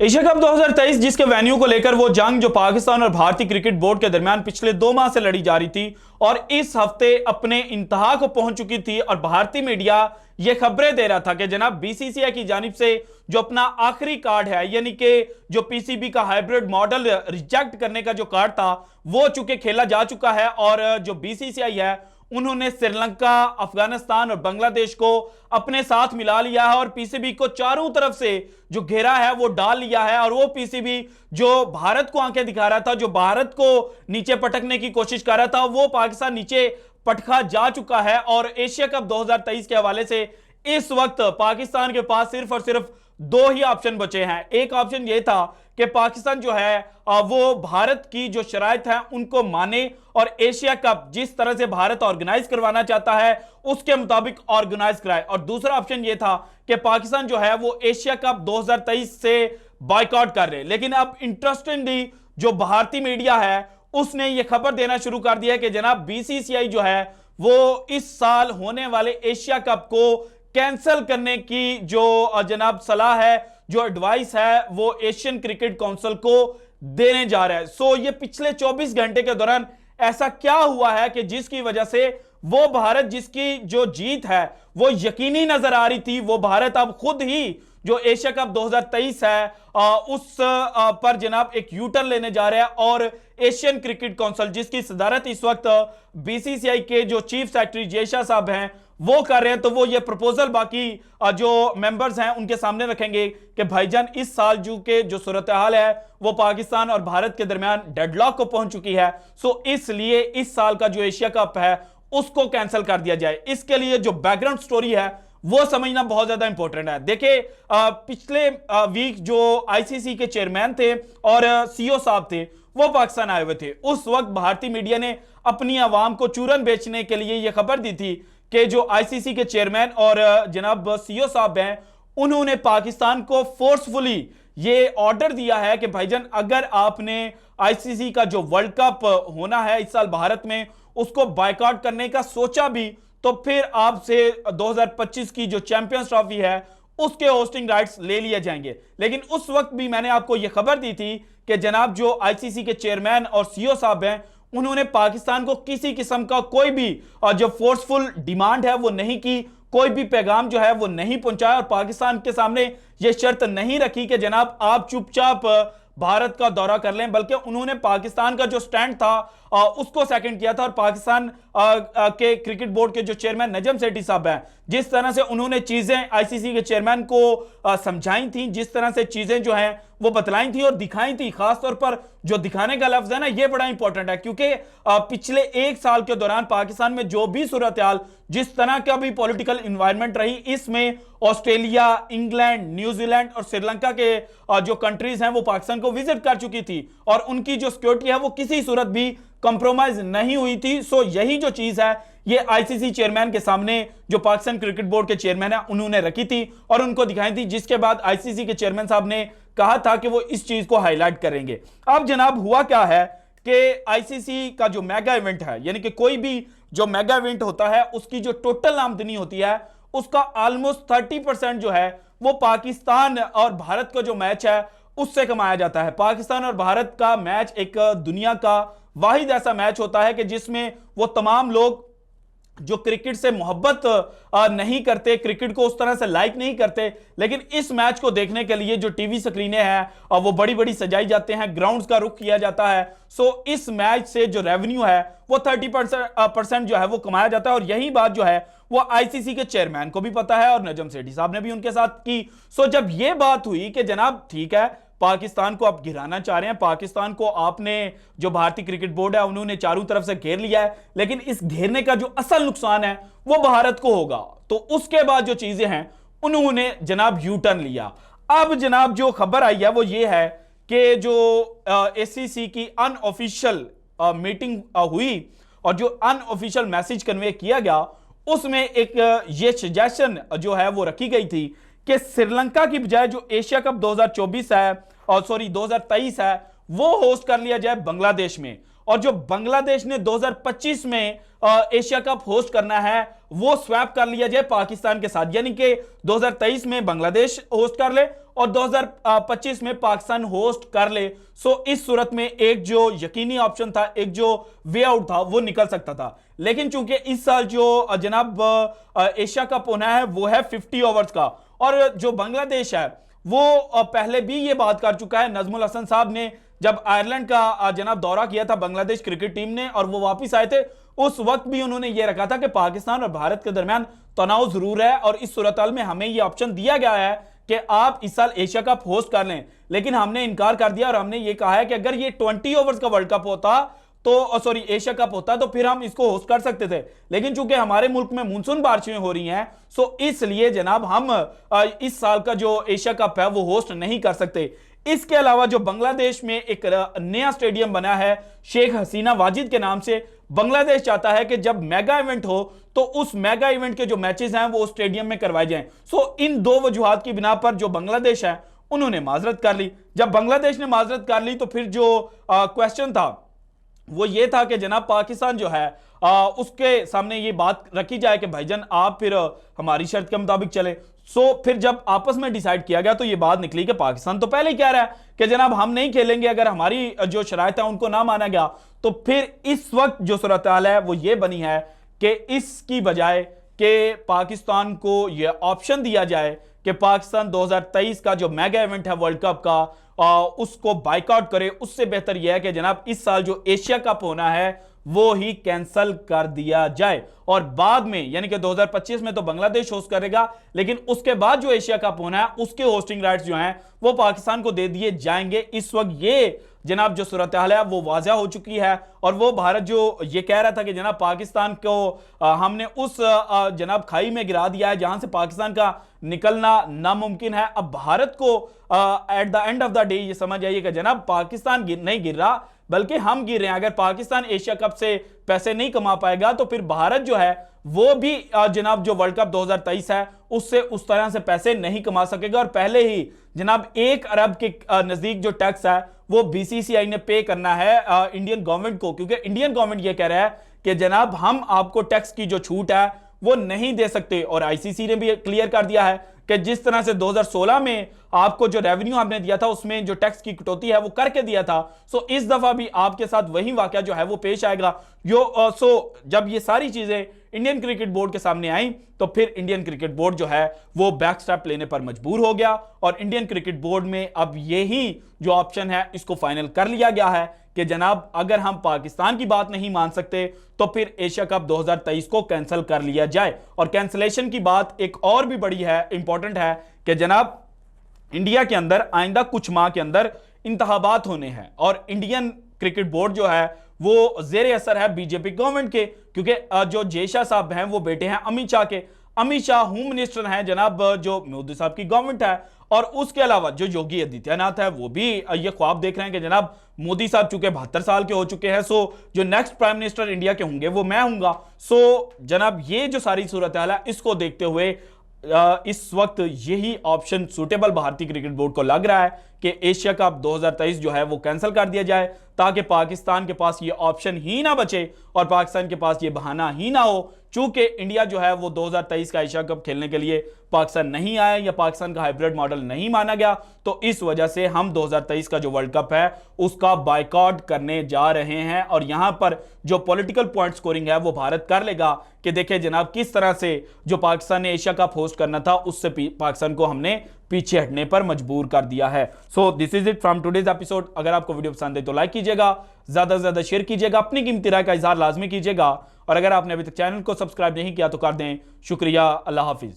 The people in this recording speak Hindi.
एशिया कप 2023 जिसके वेन्यू को लेकर वो जंग जो पाकिस्तान और भारतीय क्रिकेट बोर्ड के दरमियान पिछले 2 माह से लड़ी जा रही थी और इस हफ्ते अपने इंतहा को पहुंच चुकी थी और भारतीय मीडिया ये खबरें दे रहा था कि जनाब बीसीसीआई की जानिब से जो अपना आखिरी कार्ड है यानी कि जो पीसीबी का हाइब्रिड मॉडल रिजेक्ट करने का जो कार्ड था वो चूंकि खेला जा चुका है और जो बीसीसीआई है उन्होंने श्रीलंका, अफगानिस्तान और बांग्लादेश को अपने साथ मिला लिया है और पीसीबी को चारों तरफ से जो घेरा है वो डाल लिया है। और वो पीसीबी जो भारत को आंखें दिखा रहा था, जो भारत को नीचे पटकने की कोशिश कर रहा था, वो पाकिस्तान नीचे पटका जा चुका है। और एशिया कप 2023 के हवाले से इस वक्त पाकिस्तान के पास सिर्फ और सिर्फ 2 ही ऑप्शन बचे हैं। एक ऑप्शन यह था कि पाकिस्तान जो है वो भारत की जो शराइत है उनको माने और एशिया कप जिस तरह से भारत ऑर्गेनाइज करवाना चाहता है उसके मुताबिक ऑर्गेनाइज कराए। और दूसरा ऑप्शन यह था कि पाकिस्तान जो है वो एशिया कप 2023 से बॉयकॉट कर रहे। लेकिन अब इंटरेस्टिंगली जो भारतीय मीडिया है उसने ये खबर देना शुरू कर दिया है कि जनाब बीसीसीआई जो है वो इस साल होने वाले एशिया कप को कैंसिल करने की जो जनाब सलाह है, जो एडवाइस है, वो एशियन क्रिकेट काउंसिल को देने जा रहा है। सो ये पिछले 24 घंटे के दौरान ऐसा क्या हुआ है कि जिसकी वजह से वो भारत जिसकी जो जीत है वो यकीनी नजर आ रही थी, वो भारत अब खुद ही जो एशिया कप 2023 है उस पर जनाब एक यूटर्न लेने जा रहा है। और एशियन क्रिकेट काउंसिल जिसकी सदारत इस वक्त बीसीसीआई के जो चीफ सेक्रेटरी जयशाह साहब हैं वो कर रहे हैं, तो वो ये प्रपोजल बाकी जो मेंबर्स हैं उनके सामने रखेंगे कि भाईजान इस साल के जो सूरत हाल है वो पाकिस्तान और भारत के दरमियान डेडलॉक को पहुंच चुकी है। सो इसलिए इस साल का जो एशिया कप है उसको कैंसिल कर दिया जाए। इसके लिए जो बैकग्राउंड स्टोरी है वो समझना बहुत ज्यादा इंपॉर्टेंट है। देखिए पिछले वीक जो आईसीसी के चेयरमैन थे और सीईओ साहब थे वो पाकिस्तान आए हुए थे। उस वक्त भारतीय मीडिया ने अपनी आवाम को चूरन बेचने के लिए यह खबर दी थी कि जो आईसीसी के चेयरमैन और जनाब सीईओ साहब हैं उन्होंने पाकिस्तान को फोर्सफुली ये ऑर्डर दिया है कि भाईजान अगर आपने आईसीसी का जो वर्ल्ड कप होना है इस साल भारत में उसको बायकॉट करने का सोचा भी तो फिर आपसे 2025 की जो चैंपियंस ट्रॉफी है उसके होस्टिंग राइट्स ले लिए जाएंगे। लेकिन उस वक्त भी मैंने आपको यह खबर दी थी कि जनाब जो आईसीसी के चेयरमैन और सीईओ साहब हैं उन्होंने पाकिस्तान को किसी किस्म का कोई भी जो फोर्सफुल डिमांड है वो नहीं की, कोई भी पैगाम जो है वो नहीं पहुंचाया और पाकिस्तान के सामने ये शर्त नहीं रखी कि जनाब आप चुपचाप भारत का दौरा कर लें, बल्कि उन्होंने पाकिस्तान का जो स्टैंड था उसको सेकंड किया था। और पाकिस्तान के क्रिकेट बोर्ड के जो चेयरमैन नजम सेठी साहब हैं जिस तरह से उन्होंने चीजें आईसीसी के चेयरमैन को समझाई थी, जिस तरह से चीजें जो हैं वो बतलाई थी और दिखाई थी, खासतौर पर जो दिखाने का लफ्ज है ना ये बड़ा इंपॉर्टेंट है क्योंकि पिछले 1 साल के दौरान पाकिस्तान में जो भी सूरत हाल जिस तरह का भी पॉलिटिकल इन्वायरमेंट रही इसमें ऑस्ट्रेलिया, इंग्लैंड, न्यूजीलैंड और श्रीलंका के जो कंट्रीज हैं वो पाकिस्तान को विजिट कर चुकी थी और उनकी जो सिक्योरिटी है वो किसी सूरत भी कंप्रोमाइज नहीं हुई थी। सो यही जो चीज है ये आईसीसी चेयरमैन के सामने जो पाकिस्तान क्रिकेट बोर्ड के चेयरमैन है उन्होंने रखी थी और उनको दिखाई थी, जिसके बाद आईसीसी के चेयरमैन साहब ने कहा था कि वो इस चीज को हाईलाइट करेंगे। अब जनाब हुआ क्या है कि आईसीसी का जो मेगा इवेंट है यानी कि कोई भी जो मेगा इवेंट होता है उसकी जो टोटल आमदनी होती है उसका ऑलमोस्ट 30% जो है वो पाकिस्तान और भारत का जो मैच है उससे कमाया जाता है। पाकिस्तान और भारत का मैच एक दुनिया का वाहिद ऐसा मैच होता है कि जिसमें वो तमाम लोग जो क्रिकेट से मोहब्बत नहीं करते, क्रिकेट को उस तरह से लाइक नहीं करते, लेकिन इस मैच को देखने के लिए जो टीवी स्क्रीनें हैं वो बड़ी बड़ी सजाई जाते हैं, ग्राउंड्स का रुख किया जाता है। सो इस मैच से जो रेवेन्यू है वो 30% जो है वो कमाया जाता है और यही बात जो है वो आईसीसी के चेयरमैन को भी पता है और नजम सेठी साहब ने भी उनके साथ की। सो जब ये बात हुई कि जनाब ठीक है पाकिस्तान को आप गिराना चाह रहे हैं, पाकिस्तान को आपने जो भारतीय क्रिकेट बोर्ड है उन्होंने चारों तरफ से घेर लिया है, लेकिन इस घेरने का जो असल नुकसान है वो भारत को होगा। तो उसके बाद जो चीजें हैं उन्होंने जनाब यू टर्न लिया। अब जनाब जो खबर आई है वो ये है कि जो एसीसी की अनऑफिशियल मीटिंग हुई और जो अनऑफिशियल मैसेज कन्वे किया गया उसमें एक ये सजेशन जो है वो रखी गई थी कि श्रीलंका की बजाय जो एशिया कप 2024 है और 2023 है वो होस्ट कर लिया जाए बांग्लादेश में। और जो बांग्लादेश ने 2025 में एशिया कप होस्ट करना है वो स्वैप कर लिया जाए पाकिस्तान के साथ, यानी कि 2023 में बांग्लादेश होस्ट कर ले और 2025 में पाकिस्तान होस्ट कर ले। सो इस सूरत में एक जो यकीनी ऑप्शन था, एक जो वे आउट था, वो निकल सकता था। लेकिन चूंकि इस साल जो जनाब एशिया कप होना है वो है 50 ओवर्स का, और जो बांग्लादेश है वो पहले भी ये बात कर चुका है। नजमुल हसन साहब ने जब आयरलैंड का जनाब दौरा किया था बांग्लादेश क्रिकेट टीम ने और वो वापस आए थे, उस वक्त भी उन्होंने ये रखा था कि पाकिस्तान और भारत के दरमियान तनाव जरूर है और इस सूरत में हमें यह ऑप्शन दिया गया है कि आप इस साल एशिया कप होस्ट कर लें। लेकिन हमने इनकार कर दिया और हमने ये कहा है कि अगर ये 20 ओवर्स का वर्ल्ड कप होता तो सॉरी एशिया कप होता तो फिर हम इसको होस्ट कर सकते थे। लेकिन चूंकि हमारे मुल्क में मानसून बारिशें हो रही हैं, सो इसलिए जनाब हम इस साल का जो एशिया कप है वो होस्ट नहीं कर सकते। इसके अलावा जो बांग्लादेश में एक नया स्टेडियम बना है शेख हसीना वाजिद के नाम से, बांग्लादेश चाहता है कि जब मेगा इवेंट हो तो उस मेगा इवेंट के जो मैचेस हैं वो स्टेडियम में करवाए जाएं। सो इन दो वजूहात की बिना पर जो बांग्लादेश है उन्होंने माजरत कर ली। जब बांग्लादेश ने माजरत कर ली तो फिर जो क्वेश्चन था वो ये था कि जनाब पाकिस्तान जो है उसके सामने ये बात रखी जाए कि भाईजान आप फिर हमारी शर्त के मुताबिक चले। सो फिर जब आपस में डिसाइड किया गया तो ये बात निकली कि पाकिस्तान तो पहले ही कह रहा है कि जनाब हम नहीं खेलेंगे, अगर हमारी जो शराइत है उनको ना माना गया। तो फिर इस वक्त जो सूरत हाल है वो ये बनी है कि इसकी बजाय कि पाकिस्तान को यह ऑप्शन दिया जाए कि पाकिस्तान 2023 का जो मेगा इवेंट है वर्ल्ड कप का उसको बाइकआउट करे, उससे बेहतर यह है कि जनाब इस साल जो एशिया कप होना है वो ही कैंसिल कर दिया जाए और बाद में यानी कि 2025 में तो बांग्लादेश होस्ट करेगा, लेकिन उसके बाद जो एशिया कप होना है उसके होस्टिंग राइट्स जो हैं वो पाकिस्तान को दे दिए जाएंगे। इस वक्त ये जनाब जो सूरत हाल है वो वाज़ह हो चुकी है और वो भारत जो ये कह रहा था कि जनाब पाकिस्तान को हमने उस जनाब खाई में गिरा दिया है जहां से पाकिस्तान का निकलना नामुमकिन है। अब भारत को at the end of the day ये समझ आइए कि जनाब पाकिस्तान नहीं गिर रहा बल्कि हम गिर रहे हैं। अगर पाकिस्तान एशिया कप से पैसे नहीं कमा पाएगा तो फिर भारत जो है वो भी जनाब जो वर्ल्ड कप 2023 है उससे उस तरह से पैसे नहीं कमा सकेगा। और पहले ही जनाब 1 अरब के नजदीक जो टैक्स है वो बीसीसीआई ने पे करना है इंडियन गवर्नमेंट को, क्योंकि इंडियन गवर्नमेंट ये कह रहा है कि जनाब हम आपको टैक्स की जो छूट है वो नहीं दे सकते। और आईसीसी ने भी क्लियर कर दिया है कि जिस तरह से 2016 में आपको जो रेवेन्यू आपने दिया था उसमें जो टैक्स की कटौती है वो करके दिया था, सो इस दफा भी आपके साथ वही वाकया जो है वो पेश आएगा। सो जब ये सारी चीजें इंडियन क्रिकेट बोर्ड के सामने आई तो फिर इंडियन क्रिकेट बोर्ड जो है वो बैक स्टेप लेने पर मजबूर हो गया और इंडियन क्रिकेट बोर्ड में अब यही जो ऑप्शन है इसको फाइनल कर लिया गया है कि जनाब अगर हम पाकिस्तान की बात नहीं मान सकते तो फिर एशिया कप 2023 को कैंसिल कर लिया जाए। और कैंसिलेशन की बात एक और भी बड़ी है, इंपॉर्टेंट है कि जनाब इंडिया के अंदर आइंदा कुछ माह के अंदर इंतखाबात होने हैं और इंडियन क्रिकेट बोर्ड जो है वो जेर असर है बीजेपी गवर्नमेंट के, क्योंकि जो जय शाह साहब हैं वो बेटे हैं अमित शाह के। अमित शाह होम मिनिस्टर हैं जनाब जो मोदी साहब की गवर्नमेंट है और उसके अलावा जो योगी आदित्यनाथ है वो भी ये ख्वाब देख रहे हैं कि जनाब मोदी साहब चूंकि 72 साल के हो चुके हैं, सो जो नेक्स्ट प्राइम मिनिस्टर इंडिया के होंगे वो मैं हूंगा। सो जनाब ये जो सारी सूरत हाल है इसको देखते हुए इस वक्त यही ऑप्शन सूटेबल भारतीय क्रिकेट बोर्ड को लग रहा है कि एशिया कप 2023 जो है वो कैंसिल कर दिया जाए ताकि पाकिस्तान के पास ये ऑप्शन ही ना बचे और पाकिस्तान के पास ये बहाना ही ना हो। चूंकि इंडिया जो है वो 2023 का एशिया कप खेलने के लिए पाकिस्तान नहीं आया या पाकिस्तान का हाइब्रिड मॉडल नहीं माना गया, तो इस वजह से हम 2023 का जो वर्ल्ड कप है उसका बायकॉट करने जा रहे हैं। और यहां पर जो पॉलिटिकल पॉइंट स्कोरिंग है वो भारत कर लेगा कि देखिए जनाब किस तरह से जो पाकिस्तान ने एशिया कप होस्ट करना था उससे पाकिस्तान को हमने पीछे हटने पर मजबूर कर दिया है। So this is it from today's episode. अगर आपको वीडियो पसंद है तो लाइक कीजिएगा, ज्यादा से ज्यादा शेयर कीजिएगा, अपनी कीमती राय का इजहार लाजमी कीजिएगा और अगर आपने अभी तक चैनल को सब्सक्राइब नहीं किया तो कर दें। शुक्रिया, अल्लाह हाफिज।